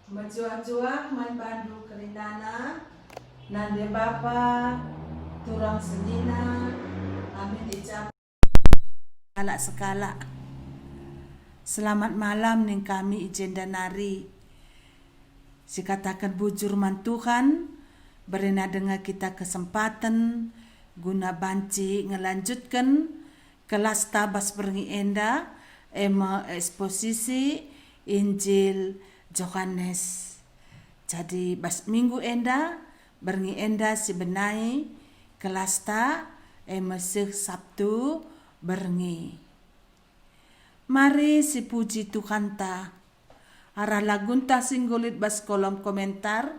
Majuak-juak man bandu kerindana nande bapa turang senina amin ijab sekala. Selamat malam ning kami ijenda nari. Sikatakan bujur man Tuhan berena dengan kita kesempatan guna banci ngelanjutkan kelas tabas berngi enda ema eksposisi Injil Yohanes. Jadi bas minggu enda berngi enda si benai kelas ta ema Sabtu berngi. Mari si puji Tuhan ta. Arah lagunta singgulit bas kolom komentar,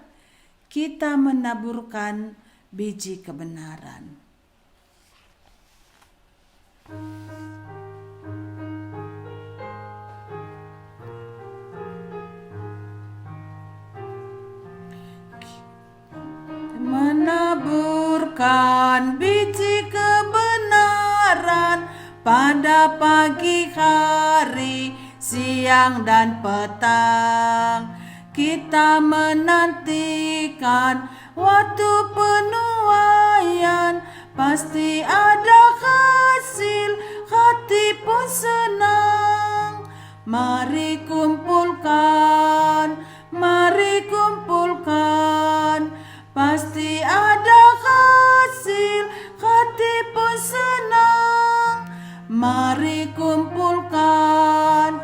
kita menaburkan biji kebenaran. Menaburkan biji kebenaran pada pagi hari, siang dan petang. Kita menantikan waktu penuaian, pasti ada hasil, hati pun senang. Mari kumpulkan, pasti ada hasil, hati pun senang. Mari kumpulkan,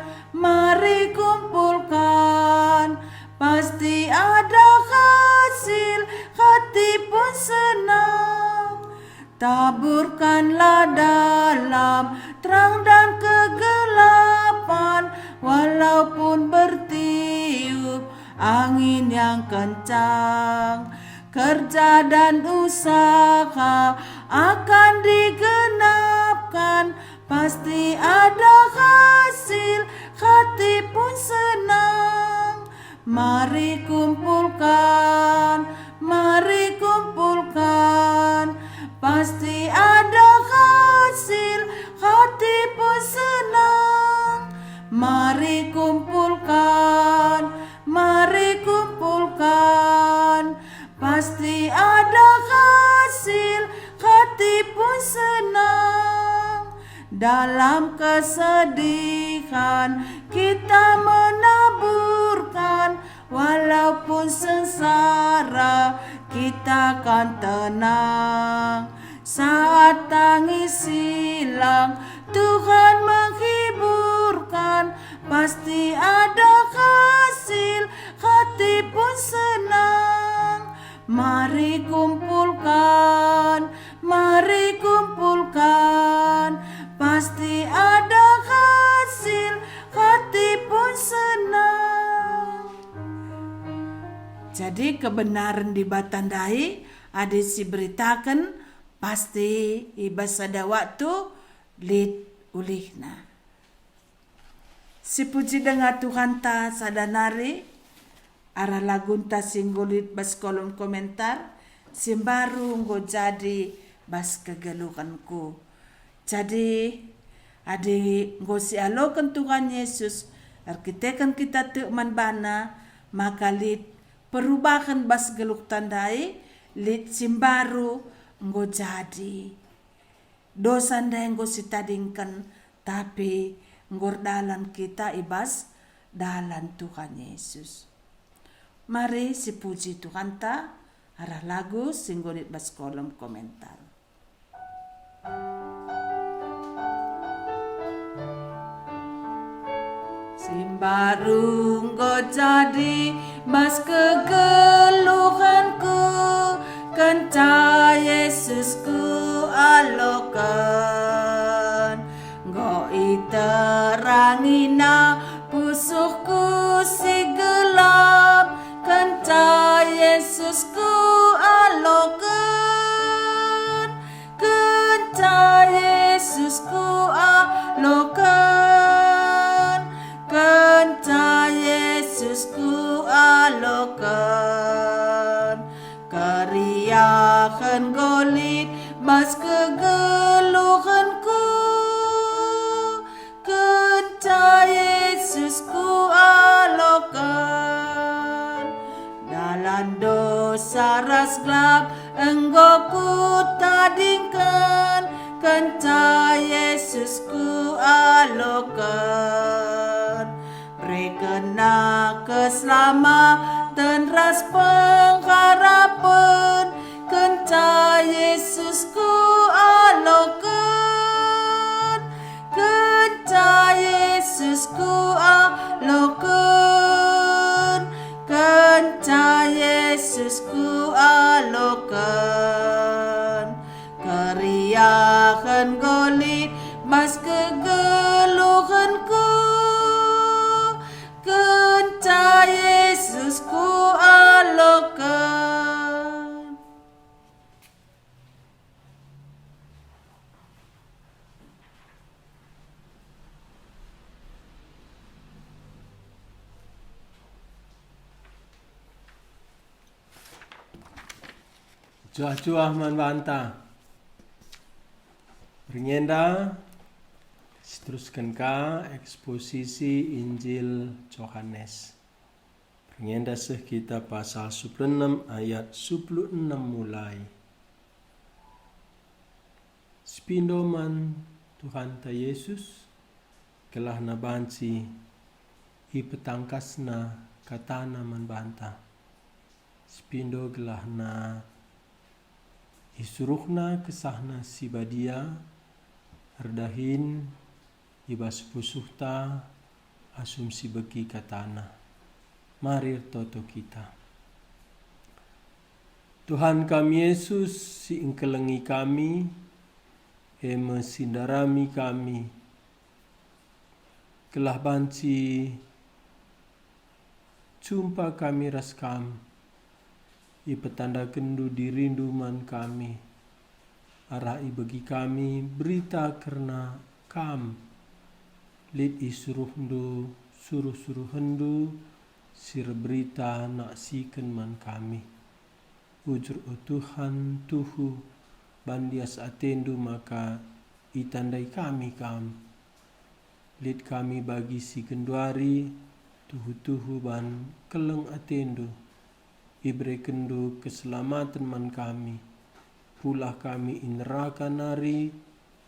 pasti ada hasil, hati pun senang. Taburkanlah dalam terang dan kegelapan, walaupun bertiup angin yang kencang. Kerja dan usaha akan digenapkan, pasti ada hasil, hati pun senang. Mari kumpulkan, pasti ada hasil, hati pun senang. Mari kumpulkan, pasti ada hasil, hati pun senang. Dalam kesedihan kita menaburkan, walaupun sengsara kita akan tenang. Saat tangis hilang, Tuhan menghiburkan, pasti ada hasil, hati pun senang. Mari kumpulkan, pasti ada hasil, hati pun senang. Jadi kebenaran dibatandai, ada si beritakan, pasti ibas ada waktu lid ulihna. Si puji dengan Tuhan ta sadanari, arah lagunta singgulit bas kolom komentar, simbaru nggo jadi bas kegeluhanku. Jadi adi nggo si alokan Tuhan Yesus, arkitekan kita teman bana, maka lid perubahan bas geluk tandai, lid simbaru nggo jadi. Dosa ndai nggo si tadingkan, tapi ngor dalan kita ibas dalan Tuhan Yesus. Mari si puji Tuhan ta, arah lagu singgunit bas kolom komentar. Simbaru nggo jadi bas kegeluhanku, kenca Yesusku alokan. Nggo iterangina pusuhku si gelap, kenca Yesusku alokan. Kenca Yesusku alokan, kenca Yesusku alokan. Keriahan golit bas kegeluhanku, kenca Yesusku alokan. laras gelap engkau ku tadingkan, kenca Yesusku alokan. Berkena keselamatan ras pengharapan, kenca Yesusku alokan, kenca Yesusku alokan, kenca Yesusku alokan. Keriahan golit mas kegeluhanku, kenca Yesusku alokan. Cuah-cuah man banta. Bernyenda teruskan ka eksposisi Injil Yohanes. Bernyenda seh kita pasal 16 ayat 16 mulai. Spindo man Tuhan ta Yesus kelah na banci i petangkasna katana man banta. Spindo gelah na isuruhna kesahna si badia herdahin ibas pusuhta asumsi beki katana. Marir toto kita. Tuhan kami Yesus si engkelengi kami, eme sindarami kami, kelah banci jumpa kami raskam, i petanda kendu dirindu man kami, arai bagi kami berita karena kam, lid isuruhndu suruh hendu sir berita nak siken man kami. Ujur o Tuhan tuhu bandias atendu maka itandai kami kam, lid kami bagi si kenduari tuhu ban keleng atendu. Ibre kendu keselamatan man kami, pulah kami in neraka nari,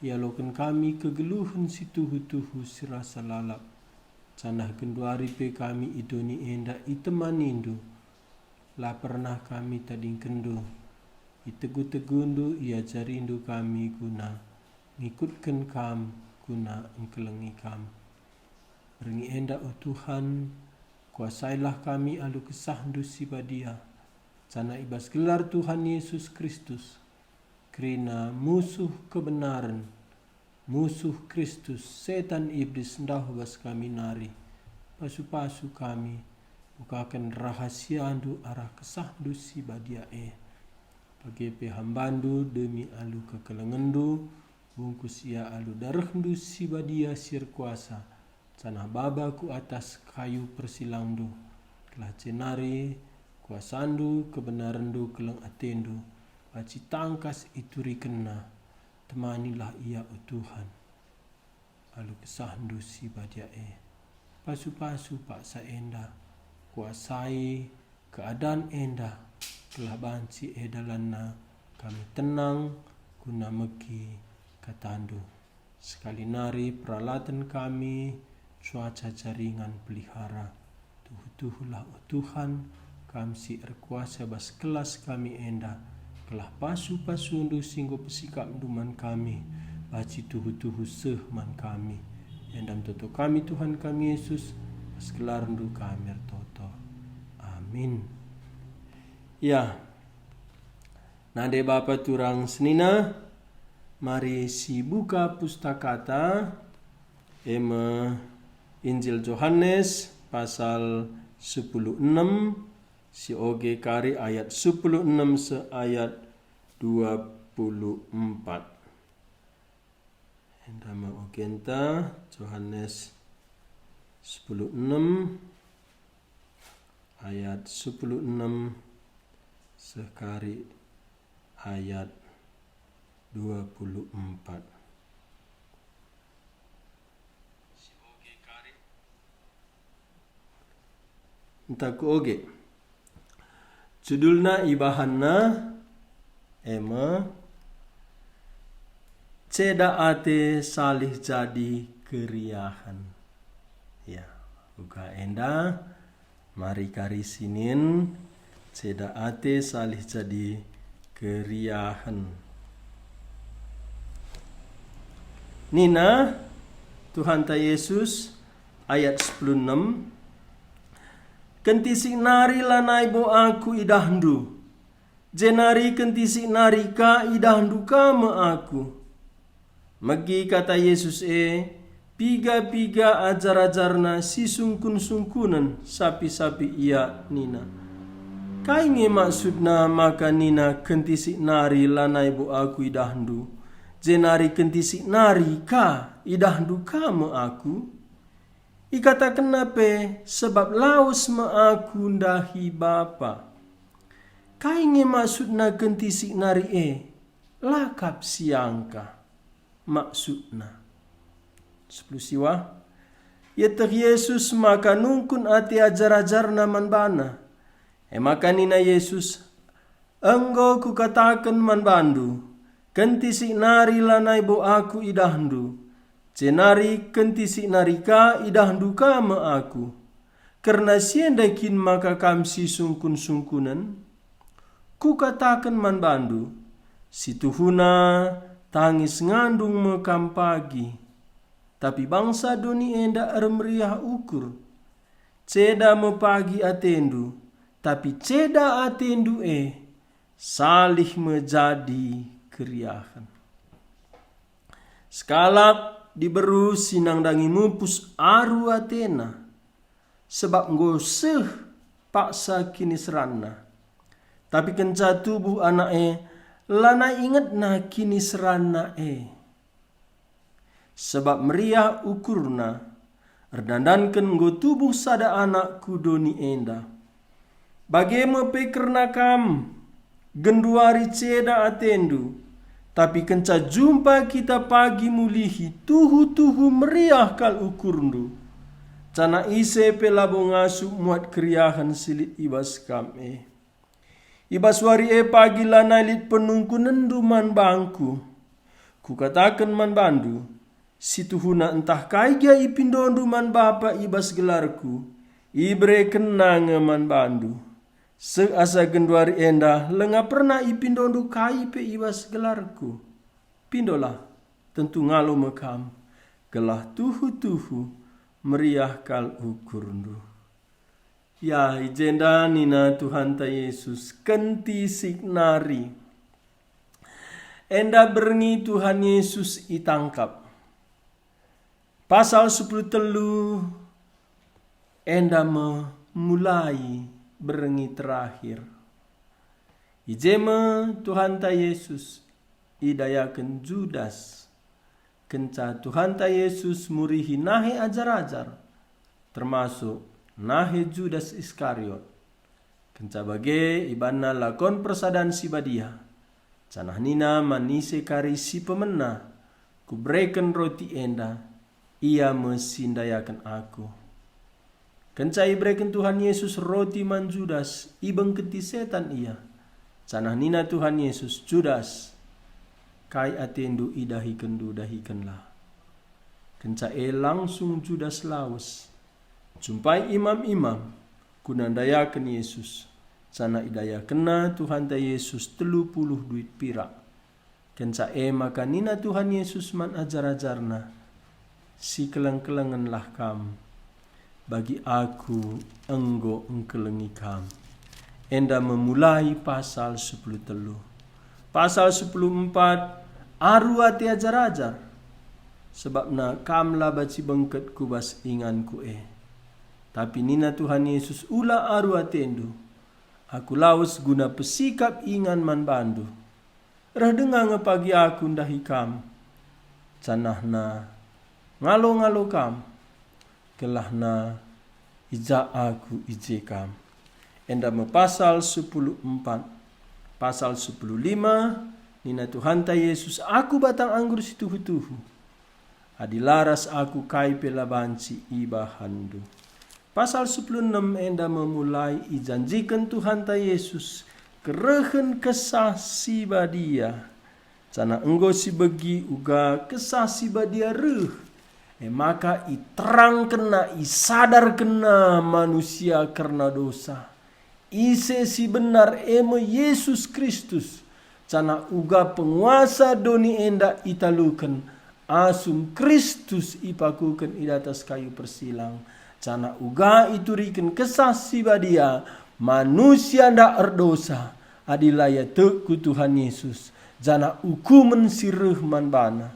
yalokan kami kegeluhan si tuhu sirasa lalap. Canah kenduari pe kami idoni enda itemanindu, la pernah kami tading kendu, itegu-tegundu ia jarindu kami guna, ngikutkan kam guna engkelengi kam. Beringi enda o Tuhan, kuasailah kami alu kesahndu si badia, cana ibas gelar Tuhan Yesus Kristus, kerina musuh kebenaran, musuh Kristus, setan iblis ndah bas kami nari, pasu-pasu kami, bukakan rahasia andu arah kesahndu si badia bagi hambandu demi alu kekelengendu, bungkus ia alu darahdu si badia sir kuasa, canah babaku atas kayu persilangdu, telah cenari kuasandu kebenarandu keleng atendu, baci tangkas ituri kena, temanilah ia o Tuhan, alu kesahndu si badia pasu-pasu paksa enda, kuasai keadaan enda, telah banci edalanna kami tenang guna megi katandu. Sekali nari peralatan kami, cuaca jaringan pelihara, tuhu-tuhulah o Tuhan, kami si erkuasa bas kelas kami enda, kelah pasu-pasundu singgo pesikap duman kami, baci tuhu-tuhu seh man kami, endam toto kami Tuhan kami Yesus, bas kelarndu kami toto. Amin. Ya, nade Bapa turang senina, mari si buka pustakata ema Injil Yohanes pasal 16 si oge kari ayat 16 se ayat 24. Endama ogenta Yohanes 16 ayat 16 sekari ayat 24. Entah ku oge. Judulna ibahanna ema ceda ate salih jadi keriahan. Ya, uga enda mari kari sinin ceda ate salih jadi keriahan. Nina Tuhan ta Yesus ayat 16 kentisik nari lanai bo aku idahdu. Jenari kentisik nari ka idahdu ka me aku. Magi kata Yesus piga-piga ajar-ajarna si sungkun-sungkunan sapi-sapi ia nina. Kainge maksudna maka nina kentisik nari lanai bo aku idahdu. Jenari kentisik nari ka idahdu ka me aku. Ikata kenape sebab laus me aku ndahi bapa. Kainge maksudna kentisik nari lakap siangka maksudna. 10 siwa. Yeteh Yesus maka nungkun ati ajar-ajarna manbana. Maka nina Yesus enggo kukataken manbandu. Kentisik nari lanai bo aku idahdu. Cenari kentisik narika idahdu ka me aku. Karena siendakin maka kamsi sungkun-sungkunan. Ku katakan manbandu. Situhuna tangis ngandung mekam pagi. Tapi bangsa doni enda ermeriah ukur. Ceda me pagi atendu. Tapi ceda atendu salih menjadi keriahan. Sekalak diberu sinang dangi mupus aru atena. Sebab ngoseh paksa kini serana. Tapi kenca tubuh anak lana ingat na kini serana Sebab meriah ukurna. Erdandankan nggo tubuh sada anak kudoni enda. Bagema pekerna kam. Genduari ceda atendu. Tapi kenca jumpa kita pagi mulihi tuhu-tuhu meriah kal ukurndu. Cana ise pelabo ngasuh muat keriahan silit ibas kam Ibas wari pagi lanailit penungkunendu man bangku. Ku katakan man bandu. Situhuna entah kaiga ipindondu man bapa ibas gelarku. Ibre kenang man bandu. Seasa genduari enda lenga pernah ipindondu kai pe ibas gelarku. Pindolah tentu ngalo mekam. Gelah tuhu-tuhu meriah kal ukurndu. Ya ijenda nina Tuhan ta Yesus kentisik nari. Enda berengi Tuhan Yesus itangkap. Pasal 10 telu enda memulai berengi terakhir. Ijema Tuhan ta Yesus idayakan Judas. Kenca Tuhan ta Yesus murihi nahe ajar-ajar. Termasuk nahe Judas Iskariot. Kenca bage ibana lakon persadan si badia. Canah nina manise kari si pemena. Kubreken roti enda. Ia mesindayakan aku. Kenca ibreken Tuhan Yesus roti man Judas. Ibeng keti setan ia. Canah nina Tuhan Yesus Judas. Kai atendu idahikendu dahikenlah. Kenca langsung Judas laus. Jumpai imam-imam. Kunandayakan Yesus. Sana idayakena Tuhan ta Yesus 30 duit pirak. Kenca maka nina Tuhan Yesus man ajar-ajarna. Si keleng-kelengenlah kam. Bagi aku enggo engkelengi kam. Enda memulai pasal 10 telu. Pasal 10:4 aru ati ajar-ajar. Sebab na kamla baci bengket kubas inganku Tapi nina Tuhan Yesus ula aru atendu. Aku laus guna pesikap ingan man bandu. Rah dengang pagi aku ndahi kam. Canahna ngalo-ngalo kam. Kelahna ija aku ije kam. Enda me pasal 10:4. Pasal 10:5 nina Tuhan ta Yesus aku batang anggur situhu-tuhu. Adilaras aku kai pelabanci ibahandu. Pasal 16 enda memulai ijanjikan Tuhan ta Yesus kerehen kesah si badia. Cana enggo si bagi uga kesah si badia reh. Maka iterang kena, isadar kena manusia karena dosa. Ise si benar eme Yesus Kristus. Cana uga penguasa doni enda italukan. Asum Kristus ipakukan idatas kayu persilang. Cana uga iturikan kesah si badia. Manusia ndak erdosa. Adilaya teku Tuhan Yesus. Jana ukumen sireh man bana.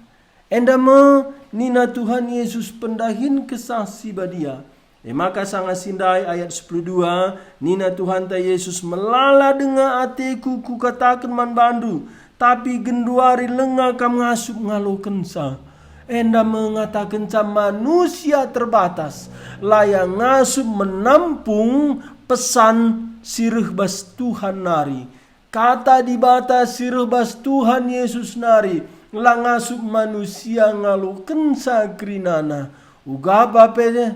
Enda me nina Tuhan Yesus pendahin kesah si badia. Maka sangat sindai ayat 12. Nina Tuhan ta Yesus melala dengan ateku ku katakan man bandu. Tapi genduari lenga kam ngasup ngalo kensa. Enda mengatakan manusia terbatas. Layang ngasup menampung pesan sireh bas Tuhan nari. Kata di bata sireh bas Tuhan Yesus nari. Langasup manusia ngalo kensa krinana. Ugaba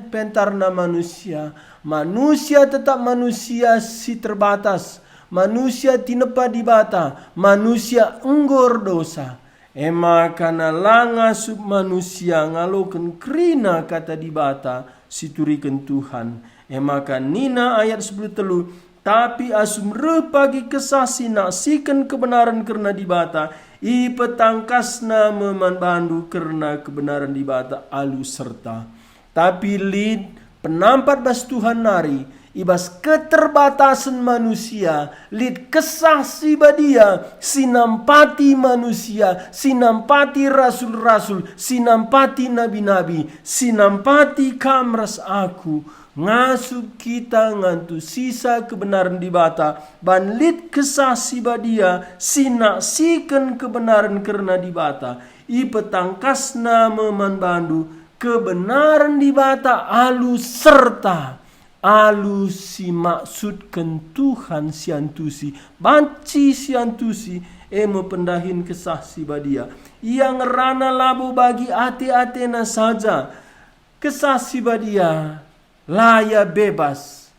pentarna manusia. Manusia tetap manusia si terbatas. Manusia tinepa di bata. Manusia enggor dosa. Karena langasup manusia ngaloken krina kata di bata situriken Tuhan. Maka nina ayat 10 telu. Tapi asum repagi kesasi naksikan kebenaran karena di bata. I petangkasna meman bandu karena kebenaran di bata alu serta. Tapi lid penampat bas Tuhan nari. Ibas keterbatasan manusia. Lid kesah si badia. Sinampati manusia. Sinampati rasul-rasul. Sinampati nabi-nabi. Sinampati kamras aku. Ngasup kita ngantu sisa kebenaran di bata. Ban lid kesah si badia. Sinaksikan kebenaran karena di bata. I petangkasna meman bandu. Kebenaran di bata alu serta. Alu si maksudkan Tuhan siantusi. Banci siantusi. Emo pendahin kesah si badia. Yang rana labu bagi ate-atena saja. Kesah si badia. Laya bebas.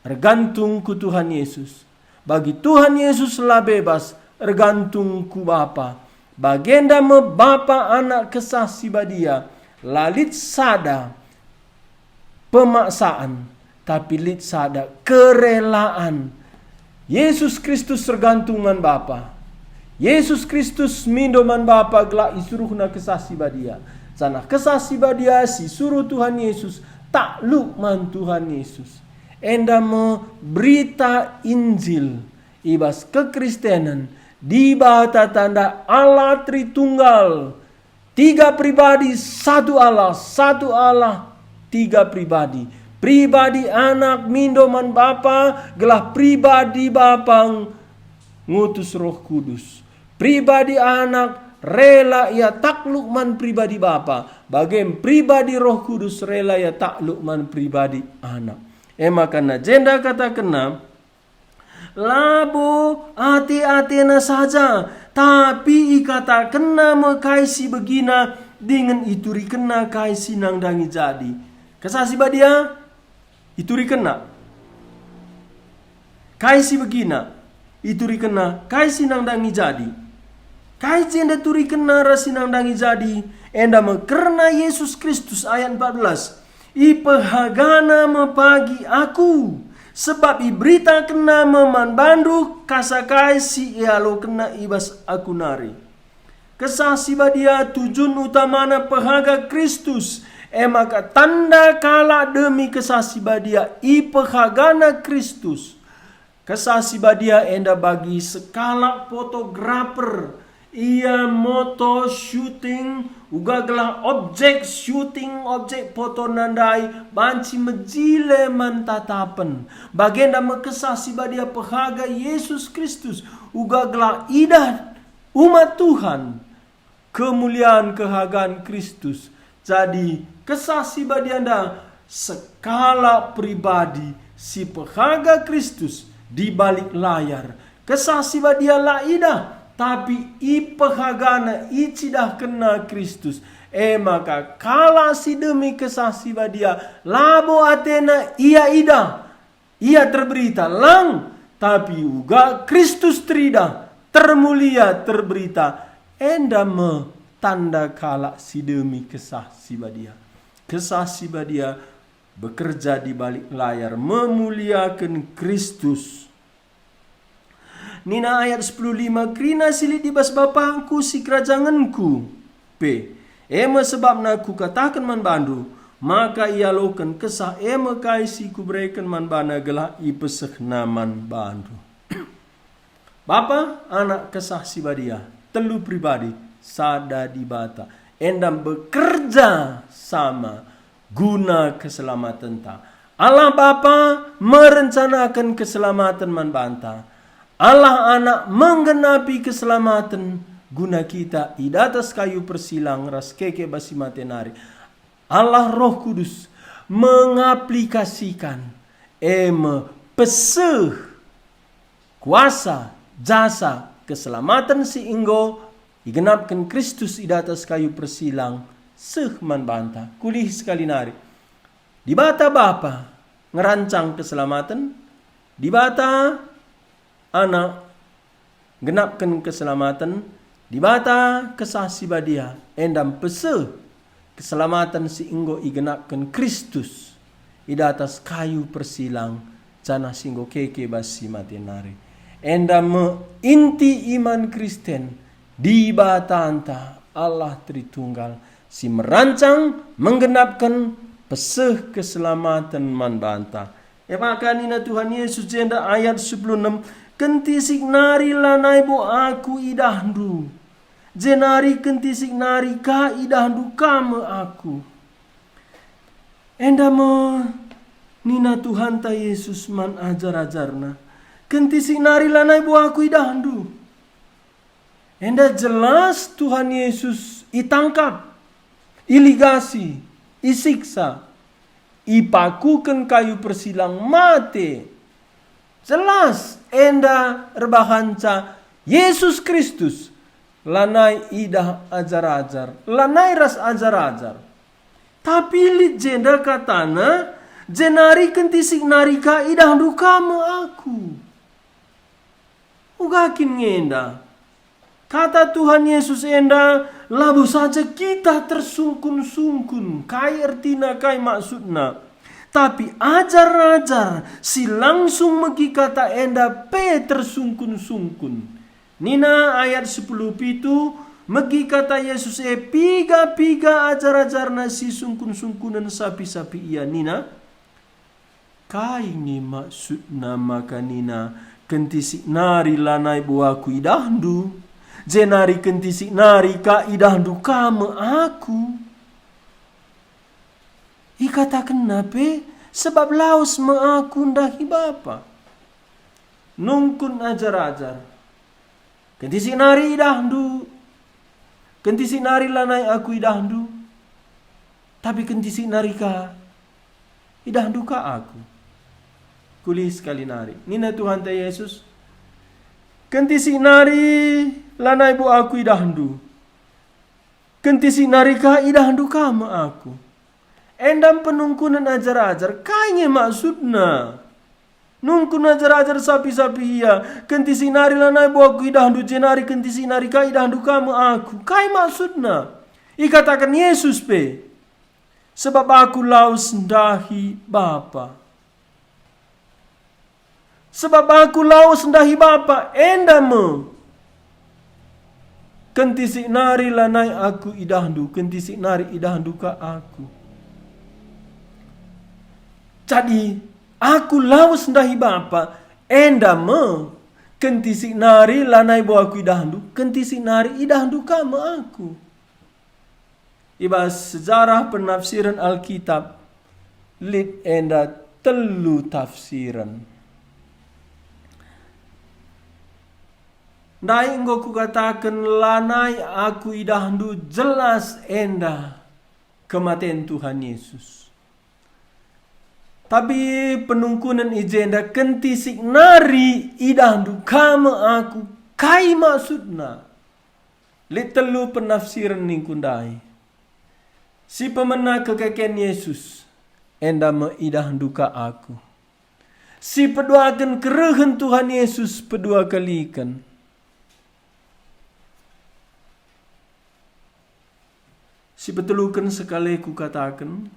Tergantung ku Tuhan Yesus. Bagi Tuhan Yesus lah bebas. Tergantung ku Bapa. Bagenda me Bapa anak kesah si badia. Lalit sada. Pemaksaan. Tapi lit sada kerelaan. Yesus Kristus tergantungan Bapa. Yesus Kristus mindoman Bapa gelak isuruhna kesasi badia. Sana kesasi badia si suruh Tuhan Yesus takluk man Tuhan Yesus. Enda me berita Injil ibas kekristenan di bawah tanda Allah Tritunggal. 3 pribadi, satu Allah, 3 pribadi. Pribadi anak mindoman Bapa gelah pribadi Bapa ngutus Roh Kudus. Pribadi anak rela ia takluk man pribadi Bapa. Bagian pribadi Roh Kudus rela ia takluk man pribadi anak. Makana jenda kata kena labo ati-atina saja. Tapi ikata kena mekaisi begina dengan ituri kena kaisi nang dangi jadi. Kesasi badia ituri kena. Kaisi begina ituri kena kaisi nang dangi jadi. Kaisi enda turi kena rasi nang dangi jadi. Enda mekerna Yesus Kristus ayat 14. Ipehagana mepagi aku. Sebab iberita kena meman bandu kasakai si ialo kena ibas aku nari. Kesasi badia tujuan utamana pehaga Kristus. Maka tanda kala demi kesasi badia ipehagana Kristus. Kesasi badia enda bagi skala fotografer. Ia moto shooting ugaglah objek shooting objek foto nandai banci mejile mantatapen bagenda mekesasi badia pehaga Yesus Kristus ugaglah idah umat Tuhan kemuliaan kehagaan Kristus. Jadi kesasi badianda skala pribadi si pehaga Kristus di balik layar. Kesasi badia laidah tapi ipehagana icidah kena Kristus. maka kala si demi kesah si badia labo Athena ia ida, ia terberita lang, tapi uga Kristus trida termulia terberita, enda me tanda kala si demi kesah si badia. Kesah si badia bekerja di balik layar memuliakan Kristus. Nina ayat 10:5, krina silit dibas bapangku si kerajanganku. Ema sebabna ku katakan man bandu, maka ia loken kesah ema kaisi ku berikan man bana gelah ipesek naman bandu. Bapa, anak, kesah si badia, telu pribadi, sada di bata, endam bekerja sama guna keselamatan ta. Allah Bapa merencanakan keselamatan man banta. Allah Anak menggenapi keselamatan guna kita di atas kayu persilang ras keke basi matenari. Allah Roh Kudus mengaplikasikan peseh kuasa jasa keselamatan si inggo digenapkan Kristus di atas kayu persilang sehman banta. Kulih sekali nari. Di bata Bapa ngerancang keselamatan, di bata Anak genapkan keselamatan, di bata kesah si badia endam pese keselamatan si inggo igenapkan Kristus di atas kayu persilang jana singgo keke basi matenari. Endam inti iman Kristen di bata anta Allah Tritunggal si merancang menggenapkan peseh keselamatan man banta. Maka nina Tuhan Yesus jenda ayat 16, kentisik nari lanai bo aku idahdu, jenari kentisik nari ka idahdu kame aku. Endama nina Tuhan ta Yesus man ajar-ajarna, kentisik nari lanai bo aku idahdu. Enda jelas Tuhan Yesus itangkap, iligasi, isiksa, ipakukan kayu persilang mate. Jelas enda rebahanca Yesus Kristus lanai idah ajar-ajar, lanai ras ajar-ajar. Tapi lit jenda katana jenari kentisik narika idah dukame aku. Ugakin ngenda. Kata Tuhan Yesus enda labu saja kita tersungkun-sungkun. Kai artina kai maksudna. Tapi ajar-ajar si langsung megi kata enda pe tersungkun-sungkun. Nina ayat 10 pitu megi kata Yesus piga-piga ajar-ajarna si sungkun-sungkunan sapi-sapi iya Nina. Kai ni maksudna maka Nina kentisik nari lanai buaku idahdu. Jenari kentisik nari ka idahdu kame aku. Ikatakan nape sebab laus mengaku ndahi Bapa. Nungkun ajar-ajar. Kentisik nari idahdu. Kentisik nari lanai aku idahdu. Tapi kentisik nari ka idahdu ka aku. Kulis sekali nari. Nina Tuhan ta Yesus. Kentisik nari lanai bu aku idahdu. Kentisik nari ka idahdu kama aku. Endam penungkunan ajar-ajar, kayaknya maksudna. Nungkun ajar-ajar sapi-sapi iya. Kentisik nari lanai bu aku idahdu, jenari kentisik nari ka idahdu kama aku. Kay maksudna. Ikatakan Yesus pe. Sebab aku laus ndahi Bapa. Sebab aku laus ndahi Bapa, endam kentisik nari lanai aku idahdu, kentisik nari idahdu ka aku. Jadi aku laus ndahi Bapa, endam kentisik nari lanai bo aku idahdu, kentisik nari idahdu ka aku. Ibas sejarah penafsiran Alkitab lit enda telu tafsiran. Ndai enggo ku katakan lanai aku idahdu jelas enda kematian Tuhan Yesus. Tapi penungkunan ijenda kentisik nari idahdu kama aku kai maksudna. Litelu penafsiran ningkundai. Si pemena kekeken Yesus, enda meidah duka aku. Si peduakan kerehen Tuhan Yesus pedua kalikan. Si betelukan sekali ku katakan,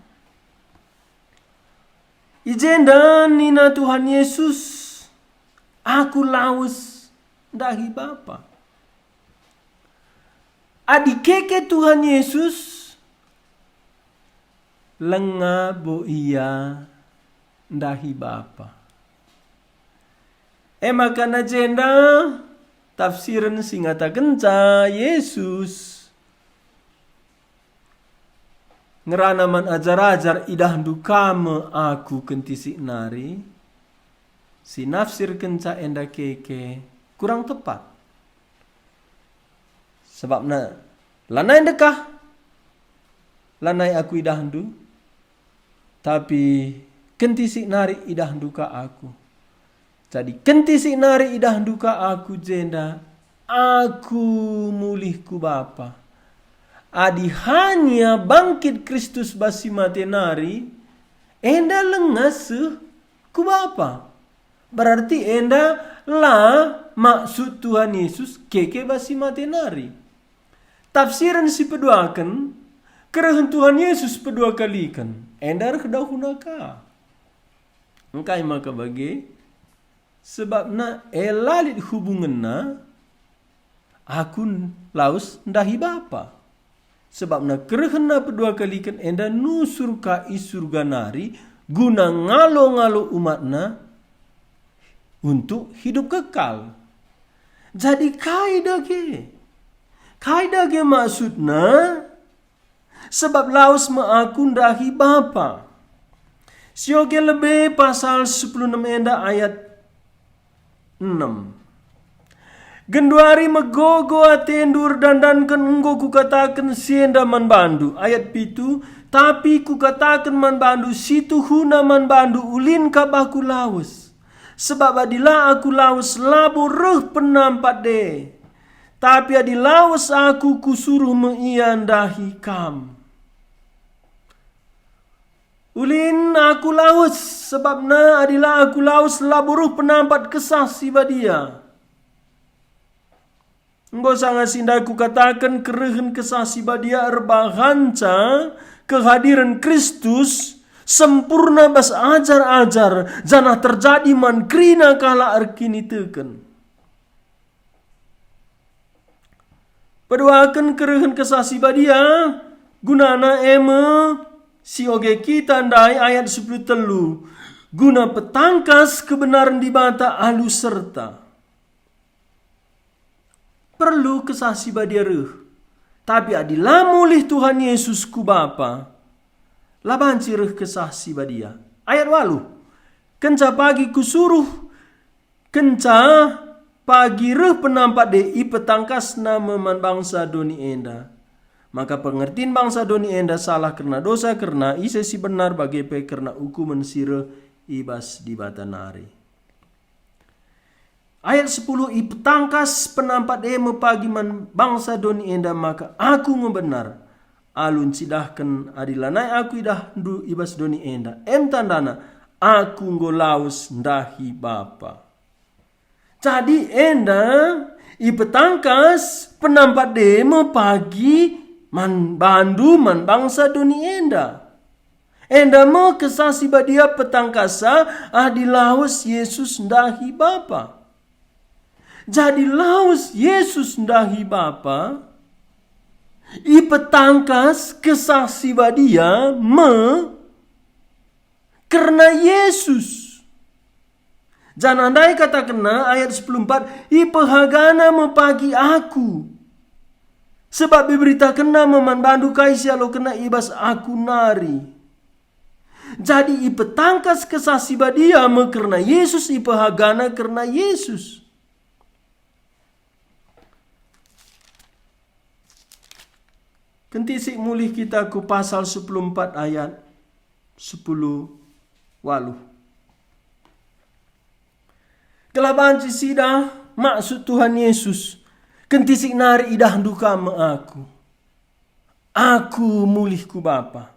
ijenda nina Tuhan Yesus, aku laus dahi Bapa. Adi keke Tuhan Yesus, lenga bo iya dahi Bapa. Makan agenda tafsiran singata kenca Yesus. Ngeranaman ajar-ajar idah dukame aku kentisi nari. Si nafsir kenca enda keke kurang tepat. Sebabna lanai dekah. Lanai aku idah du. Tapi kentisi nari idah duka aku. Jadi kentisi nari idah duka aku jenda. Aku mulih ku Bapa. Adi hanya bangkit Kristus basi mate nari. Enda lengas ku Bapa. Berarti enda lah maksud Tuhan Yesus keke basi mate nari. Tafsiran si peduakan. Kerehen Tuhan Yesus pedua kalikan. Enda kedahunaka. Engkai maka bagi. Sebab na elalit hubungan na aku laus ndahi Bapa. Sebab na kerehen na pedua kalikan enda nusur ka isurga nari guna ngalo-ngalo umat na untuk hidup kekal. Jadi kaidah ge maksudna sebab laus ma aku ndahi Bapa. Sioge lebih pasal 16 enda ayat 6. Genduari megogo atendur dandankan enggo ku katakan sienda man bandu. Ayat 7. Tapi ku katakan man bandu situ huna man bandu ulin kabaku laus. Sebab adila aku laus labu reh penampat de. Tapi adilaus aku kusuruh mengiandahi kam. Ulin aku laus sebabna adilah aku laus laburuh penampat kesah si badia. Engkau sangat sindaku katakan kerehen kesah si badia erbahanca kehadiran Kristus sempurna bas ajar-ajar janah terjadi man krina kala arkini teken. Peduakan kerehen kesah si badia gunana si oge kita ndai ayat 10 telu. Guna petangkas kebenaran di bata alu serta. Perlu kesasi badia reh. Tapi adilah mulih Tuhan Yesus ku Bapa. Laban cireh kesasi badia. Ayat 8. Kenca pagi kusuruh. Kenca pagi reh penampak de i petangkas nama man bangsa doni enda. Maka pengertian bangsa doni enda salah karena dosa karena isa si benar bagi pe karena hukuman sire ibas di batanari. Ayat 10 i petangkas penampat eme pagi man bangsa doni enda maka aku ngebenar alun sidahkan adilanai aku idah du ibas doni enda tandana aku ngolaus ndahi Bapa. Jadi enda i petangkas penampat demo pagi man bandu man bangsa doni enda. Enda mo kesasi badia petangkasa adilaus Yesus ndahi Bapa. Jadi laus Yesus ndahi Bapa. I petangkas kesasi badia karena Yesus. Jangan andai kata kena ayat 14 i pehagana mepagi aku. Sebab berita kena memandandu kaisya lo kena ibas aku nari. Jadi ipetangkas kesasi badia karena Yesus ipehagana karena Yesus. Kentisik mulih kita ku pasal 14 ayat 10 waluh. Kelaban sida maksud Tuhan Yesus. Kentisik nari idah duka me aku. aku mulih ku Bapa.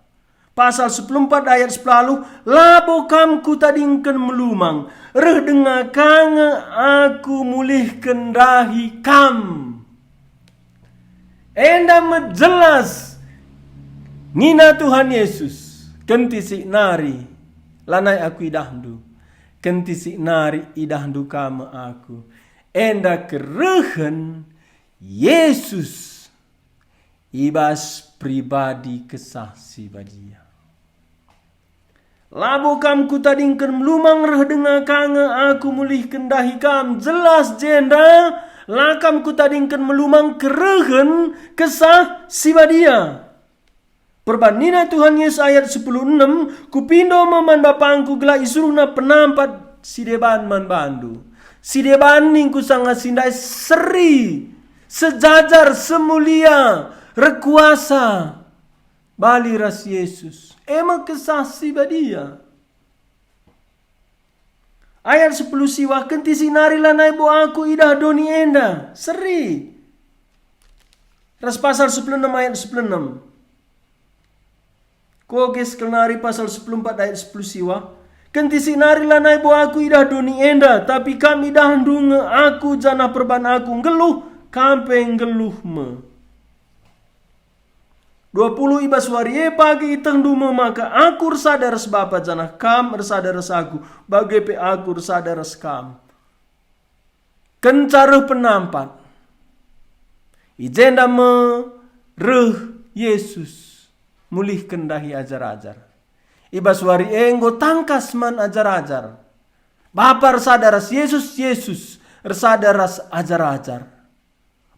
Pasal 14 ayat 10, labo kam ku tadingkan melumang, reh dengar kange aku mulih kendahi kam. Enda menjelas ngina Tuhan Yesus, kentisi nari lanai aku idahdu, kentisi nari idahdu kama aku. Enda kerehen Yesus ibas pribadi kesah si badia. Labo kam ku tadingkan melumang reh dengar kange aku mulih kendahi kam. Jelas jenda lakam ku tadingkan melumang kerehen kesah si badia. Perbandina Tuhan Yesus ayat 10:6, kupindo meman bapangku gela isuruhna penampat si deban man bandu. Si deban ningku sangat sindai seri, sejajar, semulia, rekuasa bali ras Yesus. Emang kesah si badia. Ayat 10 siwah kenti sinari lanai bo aku idah doni enda. Seri. Ras pasal 16 ayat 16. Koges kenari pasal 14 ayat 10 siwah. Kenti sinari lanai bo aku idah doni enda. Tapi kami dah ndunge aku jana perban aku. Ngeluh kampeng ngeluh me. 20 ibas warie pagi iteng dume maka aku resadaras Bapa jana kam resadaras aku bagi pe aku resadaras kam. Kencaruh penampat ijenda me reh Yesus mulih kendahi ajar-ajar. Ibas wari enggo tangkas man ajar-ajar. Bapa resadaras Yesus resadaras ajar-ajar.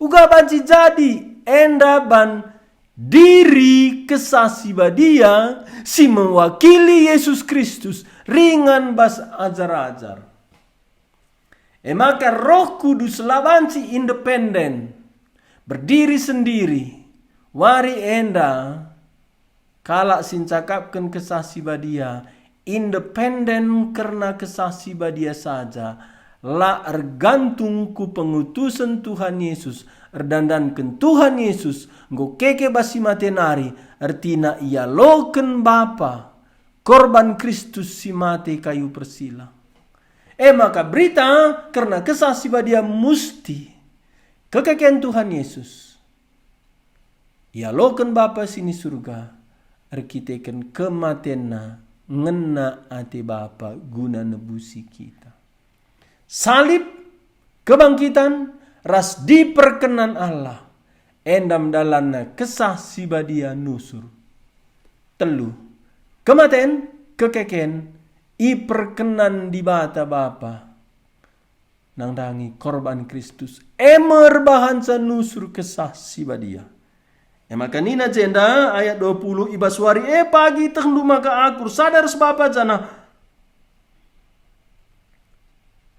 Uga banci jadi enda ban diri kesasi badia si mewakili Yesus Kristus ringan bas ajar-ajar. Maka Roh Kudus lawansi independen berdiri sendiri wari enda kalak sincakapkan kesasi badia independen karena kesasi badia saja la ergantung ku pengutusan Tuhan Yesus erdandankan Tuhan Yesus nggo keke basi matenari artina ia loken Bapa korban Kristus si mate kayu persila. Maka berita karena kesasi badia musti kekekian Tuhan Yesus ia loken Bapa sini surga arkiteken kematena ngena ate Bapa guna nebusi kita. Salib kebangkitan ras diperkenan Allah endam dalana kesah si badia nusur. Telu kematen kekeken i perkenan di bata Bapa nang dangi korban Kristus emer bahansa nusur kesah si badia. Maka nina jenda ayat 20 ibaswari pagi tendu maka aku sadar sebapa jana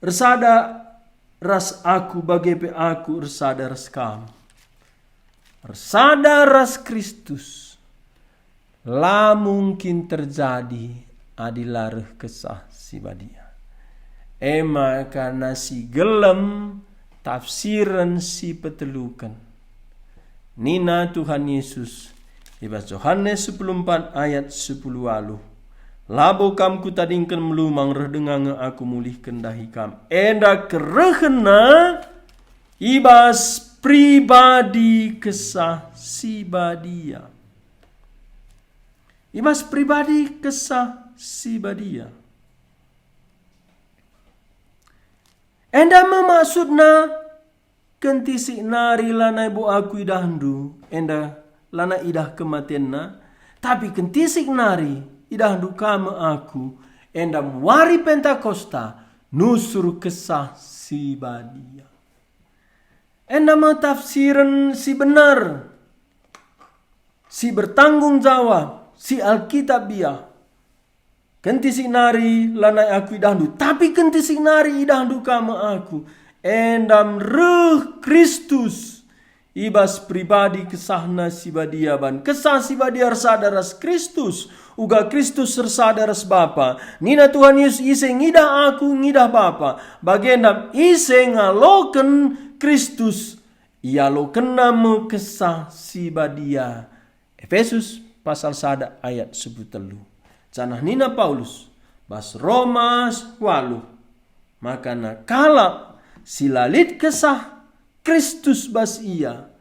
resada ras aku bagi pe aku resada ras kam. Resada ras Kristus. La mungkin terjadi adilareh kesah si badia. Karena si gelem tafsiran si petelukan. Nina Tuhan Yesus ibas Yohanes 14 ayat 10 walu. Labo kam ku tadingkan melumang reh dengange aku mulih kendahi kam. Enda kerehena ibas pribadi kesah si badia. Ibas pribadi kesah si badia. Enda memaksudna kentisi nari lana ibu aku idahdu. Enda lana idah kematianna. Tapi kentisi nari idahdu kama aku. Enda wari Pentakosta nusur kesah si badia. Enda matafsiran si benar. Si bertanggung jawab. Si Alkitabiah. Kentisi nari lanai aku idahdu. Tapi kentisi nari idahdu kama aku. Endam ruh Kristus. Ibas pribadi kesahna si badia ban. Kesah si badia resadaras Kristus. Uga Kristus resadaras Bapa. Nina Tuhan Yesus ise ngidah aku ngidah Bapa. Bagendam ise ngaloken Kristus. Ia loken nama kesah si badia. Efesus pasal 1 ayat 10. Canah nina Paulus bas Romas 8. Makana kalap silalit kesah Kristus bas ia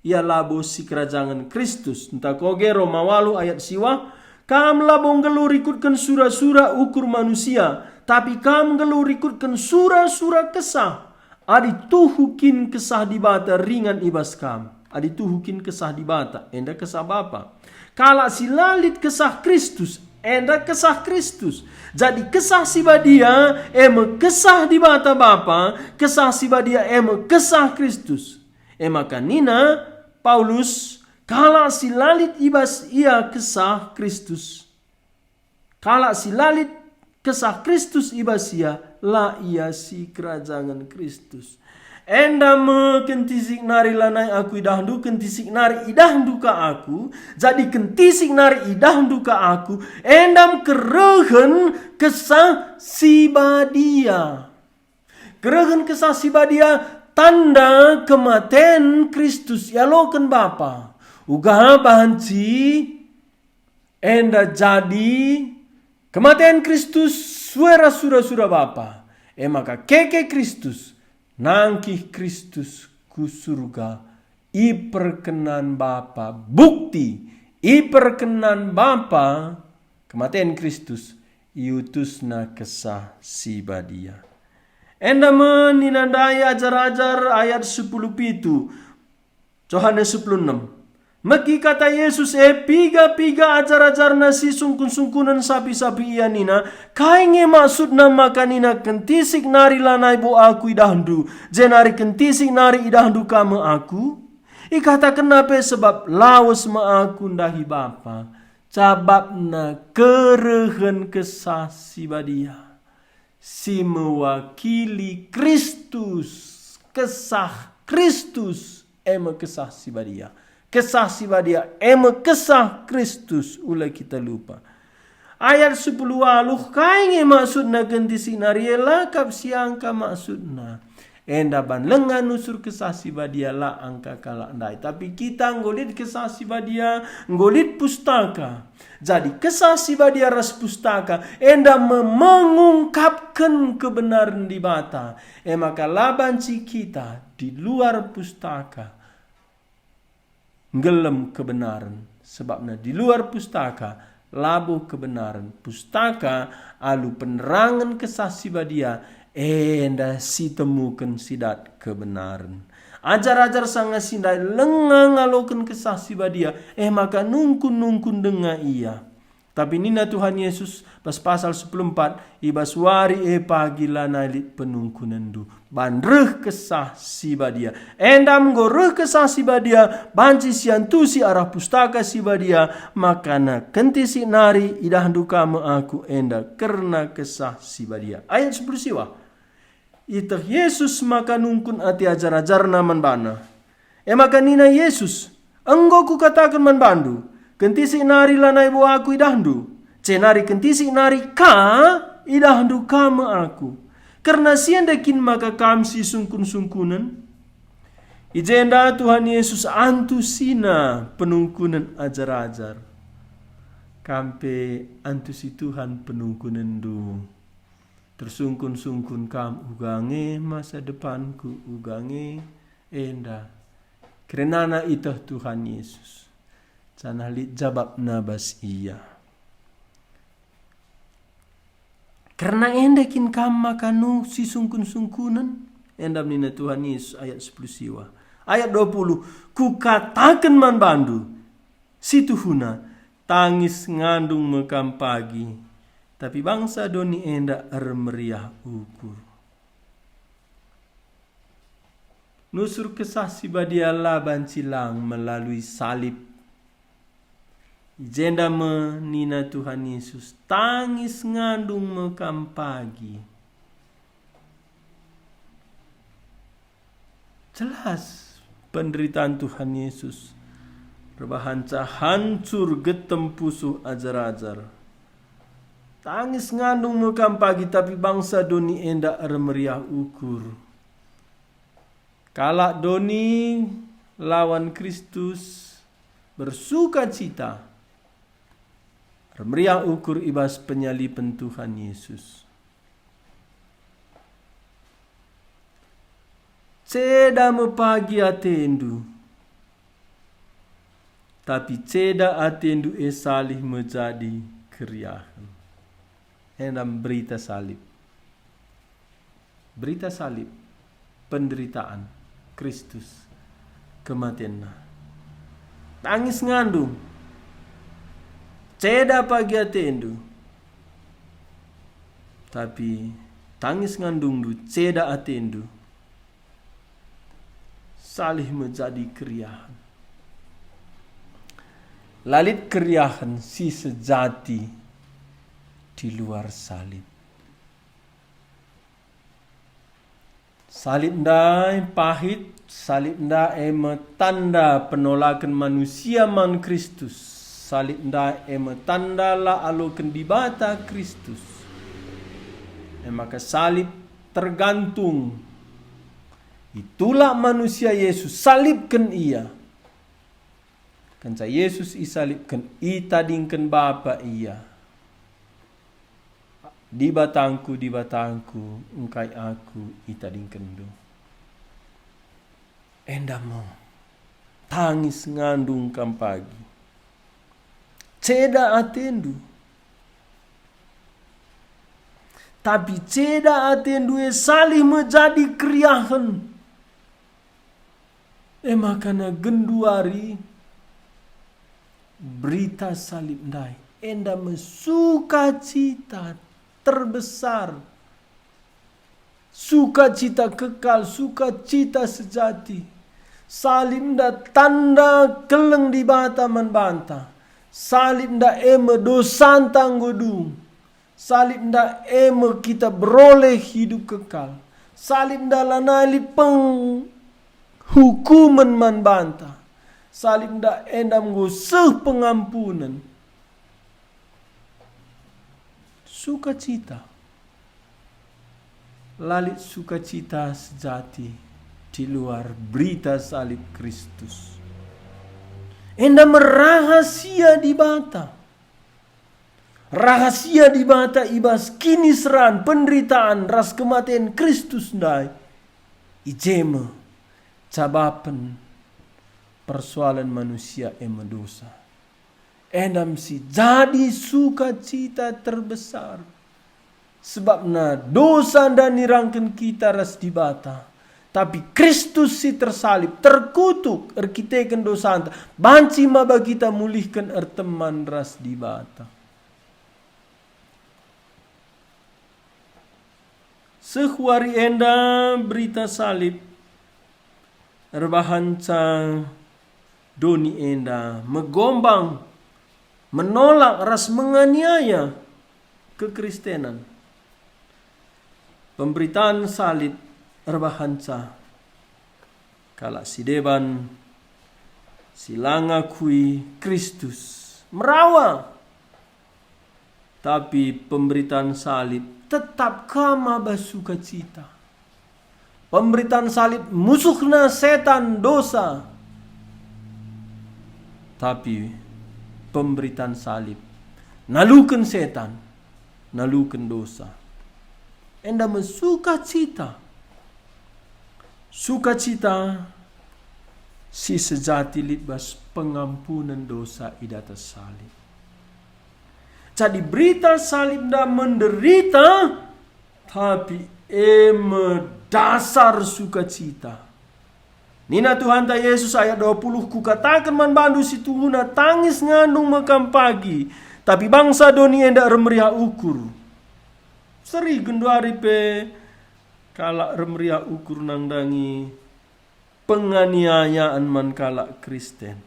labo si kerajaan Kristus. Entah koge Roma 8 ayat siwa. Kam labong gelur ikutkan sura-sura ukur manusia. Tapi kam gelur ikutkan sura-sura kesah. Adi tuhukin kesah di bata ringan ibas kam. Adi tuhukin kesah di bata. Enda kesah Bapa. Kala silalit kesah Kristus. Enda kesah Kristus. Jadi kesah sibadia ema kesah di bata Bapa. Kesah sibadia ema kesah Kristus. Maka nina Paulus kala silalit ibas ia kesah Kristus. Kala silalit kesah Kristus ibas ia la ia si kerajaan Kristus. Enda me kentisik nari lanai aku idahdu, kentisik nari idahdu ka aku. Jadi kentisik nari idahdu ka aku. Endam kerehen kesah sibadia. Kerehen kesah sibadia tanda kematian Kristus yaloken Bapa. Uga bahanci enda jadi kematian Kristus suara sura-sura Bapa. Maka keke Kristus nangkih Kristus ku surga iperkenan Bapa. Bukti iperkenan Bapa kematian Kristus iutusna kesah sibadia. Enda meninandai ajar-ajar ayat 10 pitu. Yohanes 10:6. Meki kata Yesus piga-piga ajar-ajar nasi sungkun-sungkunan sapi-sapi iya nina. Kainge maksudna maka nina kentisik nari lanai bo aku idahdu. Jenari kentisik nari idahdu kamu aku. Ikata kenapa sebab lawas ma aku ndahi Bapa. Cababna kerehen kesah sibadia. Si mewakili Kristus. Kesah Kristus ema kesah sibadia. Kesah sibadia ema kesah Kristus. Ulai kita lupa. Ayat 10 aluh kainge maksudna ganti sinari lakap siangka maksudna. Enda ban lengan nusur kesah sibadia la angka kala andai. Tapi kita ngolit kesah sibadia, ngolit pustaka. Jadi kesah sibadia ras pustaka. Enda mengungkapkan kebenaran di bata. Maka labanci kita di luar pustaka. Ngelem kebenaran. Sebabnya di luar pustaka labu kebenaran. Pustaka alu penerangan kesah sibadia. Enda si temukan sidat kebenaran. Ajar-ajar sangat sindai lengang ngalokan kesah sibadia. Maka nungkun-nungkun denga ia. Tapi nina Tuhan Yesus pas pasal 14 ibas wari pagi lanalit penungkunan du. Bandreh kesah sibadia. Endam goreh kesah sibadia. Banci siantusi arah pustaka sibadia. Makana kentisi nari idah duka aku enda karena kesah sibadia. Ayat 10 siwa. Itah Yesus maka nungkun ati ajar-ajar naman bana. Maka nina Yesus. Enggo ku katakan man bandu. Kentisi nari lanai bo aku idahdu. Cenari kentisi nari ka idahdu kama aku. Karena siandakin maka kamsi sungkun-sungkunan. Ijenda Tuhan Yesus antusina penungkunan ajar-ajar. Kampe antusi Tuhan penungkunan du. Tersungkun-sungkun kam ugange masa depanku ugange enda. Kerenana itah Tuhan Yesus. Canalit jabab nabas iya. Karena endakin kam makanu si sungkun-sungkunan. Endam nina Tuhan Yesus ayat 10 siwa. Ayat 20. Ku katakan man bandu. Situ huna. Tangis ngandung mekam pagi. Tapi bangsa doni enda meriah ukur. Nusur kesah sibadia laban silang melalui salib. Jenda menina Tuhan Yesus tangis ngandung mekam pagi. Jelas penderitaan Tuhan Yesus. Rebahanca hancur getem pusuh ajar-ajar. Tangis ngandung mekam pagi tapi bangsa doni enda meriah ukur. Kalak doni lawan Kristus. bersuka cita. Meriah ukur ibas penyalipan Tuhan Yesus. Ceda mepagi atendu, tapi ceda atendu salih menjadi keriahan. Dalam berita salib. Berita salib, penderitaan Kristus, kematian. Tangis ngandung, ceda pagi atendu, tapi tangis ngandung du, ceda atendu, salih menjadi keriahan. Lalit keriahan si sejati di luar salib. Salib ndai pahit, salib ndai tanda penolakan manusia man Kristus. Salib ndai tanda la alokan dibata Kristus. Maka salib tergantung. Itulah manusia Yesus, salibkan ia. Kanca Yesus isalibkan, itadingkan Bapa ia. Di batangku, engkai aku, itadingkan do. Endamo, tangis ngandung kam pagi. Ceda atendu. Tapi ceda atendu salih menjadi keriahan. Makana genduari berita salib ndai. Enda sukacita terbesar. Sukacita kekal, sukacita sejati. Salib nda tanda keleng di bata manbanta. Salib nda dosanta nggodung. Salib nda kita beroleh hidup kekal. Salib nda lanali hukuman man banta. Salib nda endam nguseuh pengampunan. Sukacita. Lalit sukacita sejati di luar berita salib Kristus. Endam rahasia di bata. Rahasia di bata ibas kini seran penderitaan ras kematian Kristus ndai. Ijema cabapen persoalan manusia dosa. Endam si jadi sukacita terbesar. Sebabna dosa dan nirangken kita ras dibata. Tapi Kristus si tersalib, terkutuk, erkiteken dosa anta. Banci maba kita mulihkan teman ras dibata. Sehwari enda berita salib. Erbahanca doni enda megombang, menolak ras menganiaya kekristenan. Pemberitaan salib erbahanca kala si deban silanga kui Kristus merawa. Tapi pemberitaan salib tetap kama basukacita. Pemberitaan salib musuhna setan dosa. Tapi pemberitaan salib nalukan setan, nalukan dosa. Enda sukacita. Sukacita si sejati litbas pengampunan dosa idata salib. Jadi berita salib nda menderita, tapi dasar sukacita. Nina Tuhan ta Yesus ayat 20 ku katakan man bandu si tuhuna tangis ngandung makam pagi. Tapi bangsa doni enda remeriah ukur. Seri genduari pe kala remeriah ukur nangdangi penganiayaan man kala Kristen.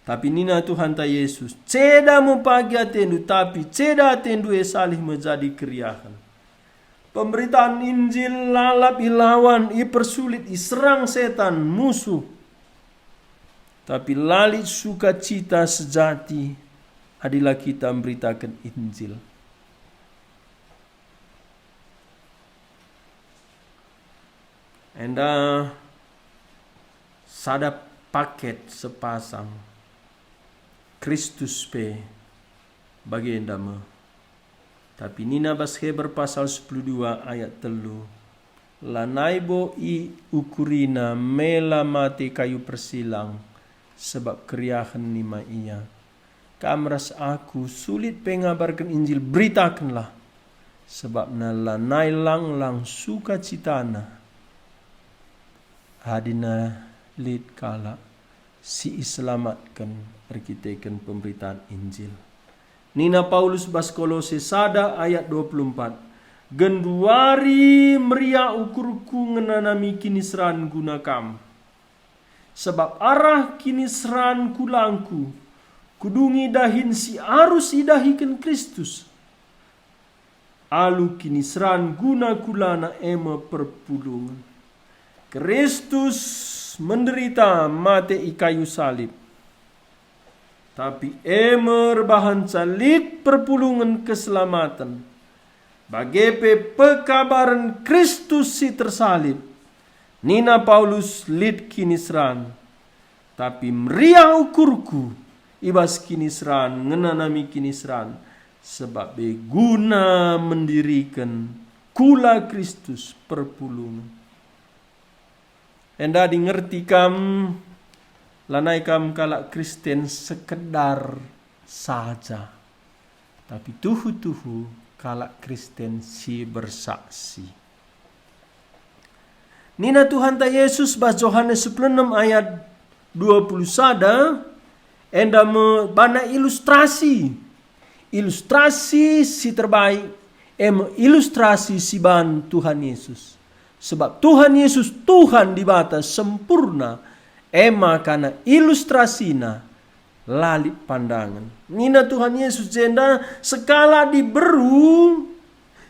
Tapi nina Tuhan ta Yesus ceda mempagi atendu, tapi ceda atendu salih menjadi keriahan. Pemberitaan Injil lalap ilawan, persulit, serang setan, musuh. Tapi lalit sukacita sejati adalah kita memberitakan Injil. Enda sada paket sepasang Kristus pe bagenda me. Tapi nina bas Heber pasal 12 ayat 3. Lanaibo i ukurina mela mati kayu persilang sebab keriahan nima ia. Kamras aku sulit pengabarkan Injil, beritakanlah. Sebab na lanai lang sukacitana. Hadina lid kala si iselamatkan arkiteken pemberitaan Injil. Nina Paulus bas Kolose sada ayat 24. Genduari meria ukurku ngenanami kinisran gunakam. Sebab arah kinisran kulangku kudungi dahin si arus idahikan Kristus. Alu kinisran guna kulana ema perpulungan. Kristus menderita mati i kayu salib. Tapi emer bahan salib perpulungan keselamatan. Bagepe pekabaran Kristus si tersalib. Nina Paulus lid kinisran. Tapi meriah ukurku ibas kinisran ngenanami kinisran. Sebab beguna mendirikan kula Kristus perpulungan. Enda dingerti kam lanai kam kalak Kristen sekedar saja. Tapi tuhu-tuhu kalak Kristen si bersaksi. Nina Tuhan ta Yesus bas Yohanes 16 ayat 20 sada. Enda me bana ilustrasi. Ilustrasi si terbaik. Ilustrasi si ban Tuhan Yesus. Sebab Tuhan Yesus Tuhan di batas sempurna. Karena ilustrasina lali pandangan. Nina Tuhan Yesus jenda sekala diberu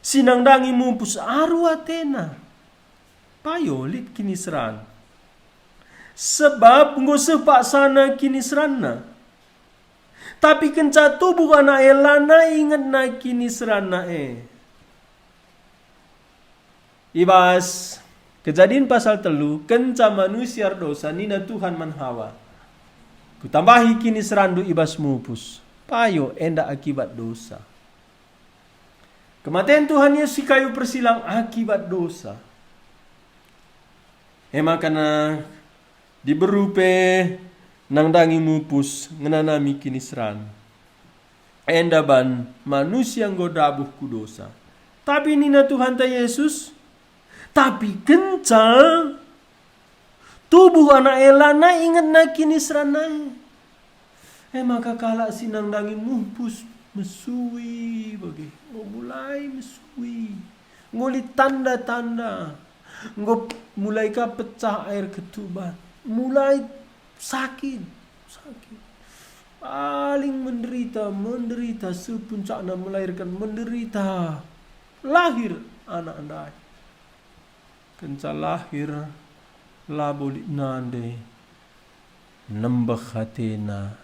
sinangdangi mumpus aru atena. Payolit kinisran. Sebab nggo sepak sana kinisranna. Tapi kenca tubuh anak elana ingat na kinisranna Ibas Kejadian pasal 3 kenca manusia dosa nina Tuhan manhawa. Kutambahi kini serandu ibas mupus. Payo enda akibat dosa. Kematian Tuhan Yesus kayu persilang akibat dosa. Makana diberupe nangdangi mupus ngenanami kini seran. Enda ban manusia ngodabuh ku dosa. Tapi nina Tuhan ta Yesus tapi kencang tubuh anak elana ingat na kini seranai. Maka kalak sinang dangin mumpus mesui bagi. Mulai mesui. Ngulit tanda-tanda. Mulai ka pecah air ketuban. Mulai sakit. Paling menderita sepuncakna melahirkan menderita. Lahir anak andai. Kenca lahir labolik nande nembah hatena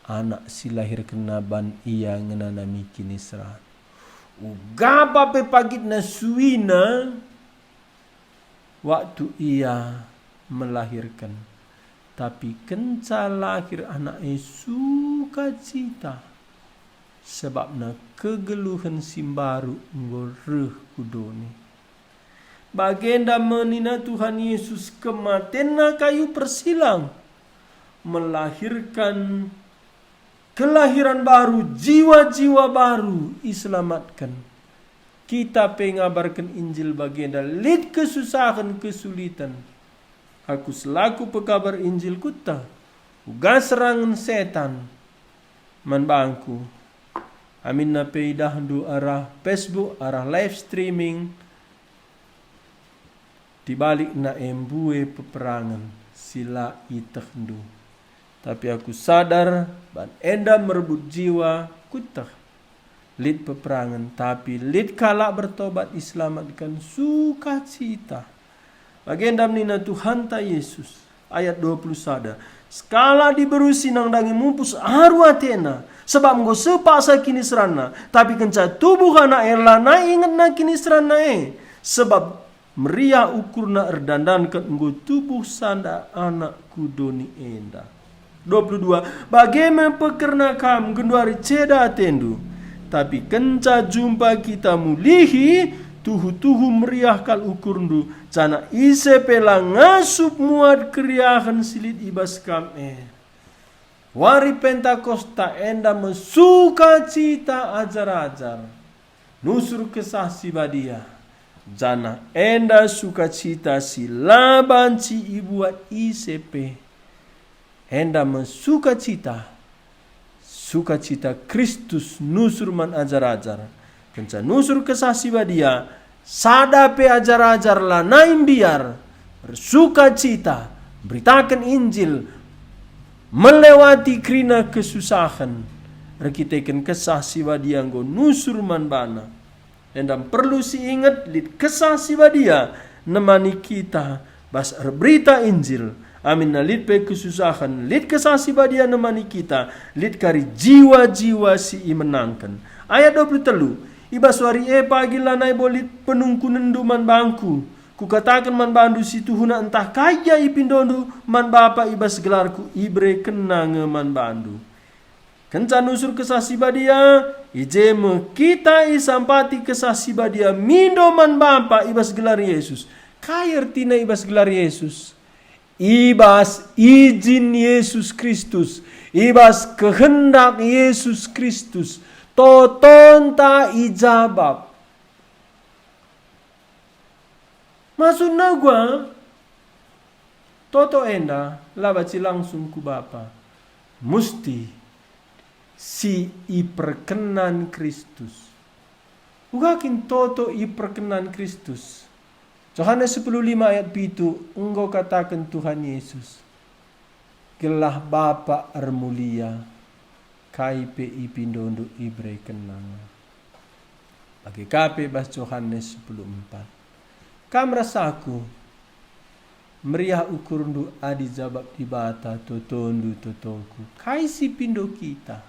anak si lahir kenaban ia ngenanami kinisran. Ugapa pe pagit na suina waktu ia melahirkan. Tapi kenca lahir anak sukacita sebab na kegeluhan simbaru ngoreh kudoni. Bagenda menina Tuhan Yesus kematian na kayu persilang melahirkan kelahiran baru, jiwa-jiwa baru diselamatkan. Kita pengabarkan Injil bagenda lid kesusahan kesulitan. Aku selaku pekabar Injil kuta uga serangan setan manbangku. Amin na peidah du arah Facebook, arah live streaming. Dibalik na embue peperangan sila itakdu. Tapi aku sadar ban enda merebut jiwa kutah lid peperangan. Tapi lid kalak bertobat diselamatkan sukacita. Bagenda nina Tuhan ta Yesus ayat 20 sada. Skala diberusi nang dangi mumpus aru atena. Sebab nggo sepasa kini serana. Tapi kenca tubuh anak elana ingat na kini serana Sebab meriah ukurna erdandankan enggo tubuh sanda anakku doni enda. 22. Bagaimana pekerna kam genduari ceda tendu, tapi kenca jumpa kita mulihi tuhu-tuhu meriah kal ukurndu cana ise pela ngasup muat keriahan silit ibas kam wari Pentakosta enda mesuka cita ajar-ajar nusur kesah si badia jana enda sukacita si labanci ibuat ICP enda sukacita Kristus nusur man ajar-ajar kenca nusur kesah si badia sadape ajar-ajar lah naim biar bersukacita beritakan Injil melewati krina kesusahan rekiteken kesah si badia nggo nusur man bana. Dan perlu ingat lid kesah si badia nemani kita bas berita Injil. Amin na lid pe kesusahan lid kesah si badia nemani kita lid kari jiwa-jiwa si imenangkan. Ayat 23 ibas wari pagi lanai bolit penungkunan man bangku ku katakan man bandu situ huna entah kaya ipindondu man bapa ibas gelarku ibre kenang man bandu kencan usur kesah si badia ijeme kita isampati kesah si badia mindo man bapa ibas gelar Yesus kaya artina ibas gelar Yesus ibas izin Yesus Kristus ibas kehendak Yesus Kristus totonta ijabab maksudna gua toto enda labaci langsung ku bapa musti si iperkenan Kristus ugakin toto iperkenan Kristus Yohanes 10:5 ayat 7 engkau katakan Tuhan Yesus gelah bapa ermulia kaipe ipindondo ibre kenang bagi kape bas Yohanes 10:4 kam rasaku meriah ukurundu adi jabab dibata totondu totoku kai si pindo kita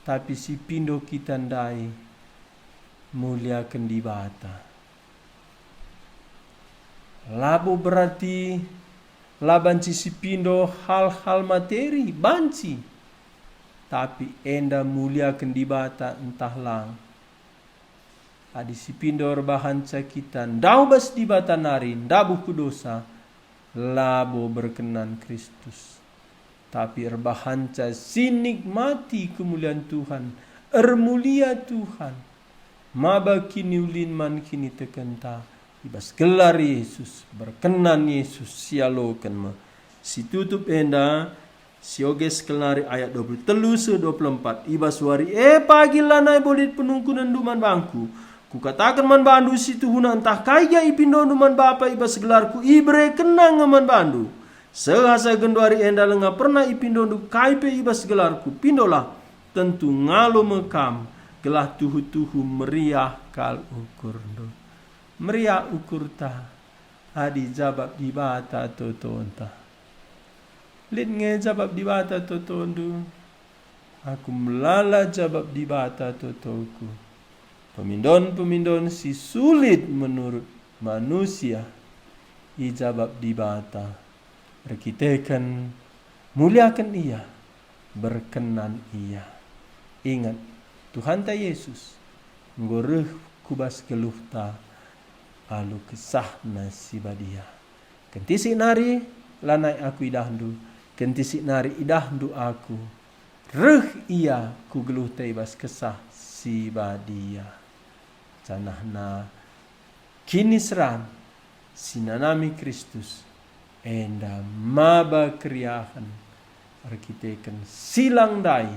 tapi si pindo kita ndai muliakan dibata labo berarti labanci si pindo hal-hal materi banci tapi enda muliakan dibata entahlah adi si pindo rebahan kita ndau bas dibata nari ndabu kudosa labo berkenan Kristus tapi rebahan si nikmati kemuliaan Tuhan ermulia Tuhan maba kini ulin man kini tekenta ibas gelar Yesus berkenan Yesus sialokan ma si tutup enda si oges kelari ayat 23-24 ibas wari pagi lanai bolit penungkunan duman bangku ku katakan man bandu situ huna entah kaya ipindo man bapa ibas gelarku ibre kenang man bandu sehasa genduari enda lenga pernah ipindo kaipe ibas gelarku pindolah tentu ngalo mekam gelah tuhu-tuhu meriah kal ukur meriah ukur ta adi jabab dibata totonta lid nge jabab dibata totondu aku melala jabab dibata totoku pemindon si sulit menurut manusia ijabab dibata berkitekan muliakan ia berkenan ia ingat Tuhan ta Yesus ngoreh kubas geluh ta alu kesah nasi badia kentisi nari lanai aku idahdu kentisi nari idahdu aku reh ia ku geluh ta ibas kesah si badia canahna kini serang sinanami Kristus enda maba kriahan arkiteken silang dai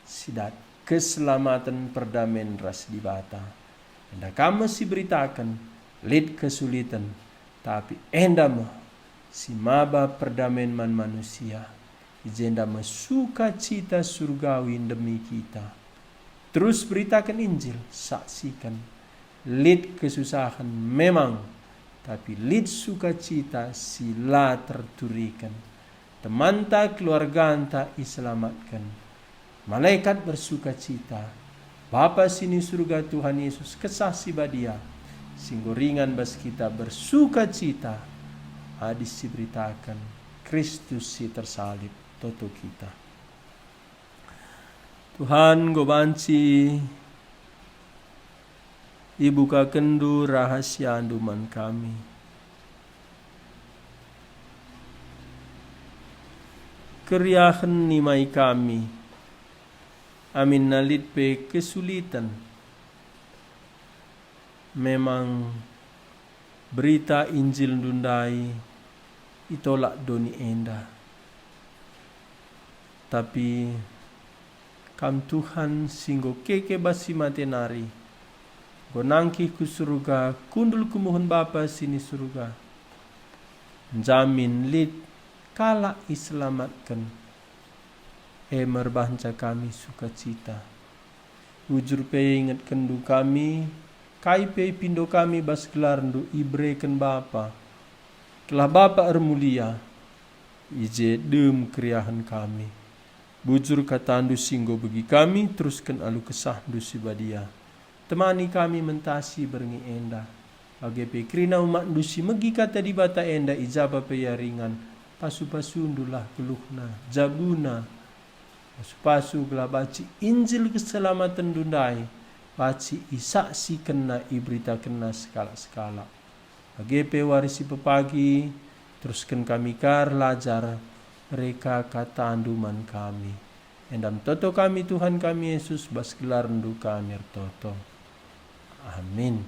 sidat keselamatan perdamaian ras dibata enda kamu si beritakan lid kesulitan tapi enda si maba perdamaian man manusia ijenda suka cita surgawi demi kita terus beritakan Injil, saksikan. Lid kesusahan memang, tapi lid sukacita sila terturikan. Teman ta keluarga anta iselamatkan. Malaikat bersukacita. Bapa sini surga Tuhan Yesus kesah si badia. singgo ringan bas kita bersuka cita hadis si beritakan Kristus si tersalib toto kita. Tuhan go banci ibuka kendu rahasia anduman kami. Keriahan nimai kami. Amin nalit pe kesulitan. Memang berita Injil dundai itolak doni enda. Tapi kam Tuhan singgo keke basi matenari. Gonangki ku surga, kundul kumuhun Bapa sini surga. Jamin lit kala iselamatkan. Merbanca kami sukacita. Ujur pe ingat kendu kami, kai pe pindo kami bas gelar ndu ibreken Bapa. Kelah Bapa mulia, ije dem kriahan kami. Bujur kata andu singgo bagi kami, teruskan alu kesah ndu sibadia. Temani kami mentasi berngi enda. Bagi pekrina umat ndusi megi kata di bata enda ijaba peyaringan. Pasu-pasu ndulah keluhna, jabuna. Pasu-pasu gelah baci Injil keselamatan dundai. Baci isaksi kena ibrita kena skala-skala. Bagi pewarisi pepagi, teruskan kami kar lajar mereka kata anduman kami. Endam toto kami Tuhan kami Yesus bas gelar ndu kami toto. Amin.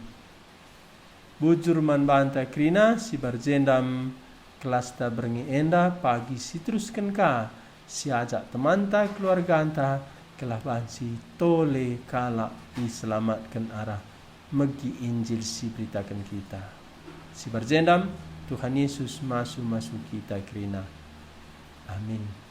Bujur man banta krina si barjendam kelas ta berngi enda pagi si teruskan ka si ajak temanta keluarga anta kelah bansi tole kala diselamatkan arah megi Injil si beritakan kita. Si barjendam Tuhan Yesus masuk kita krina. Amin.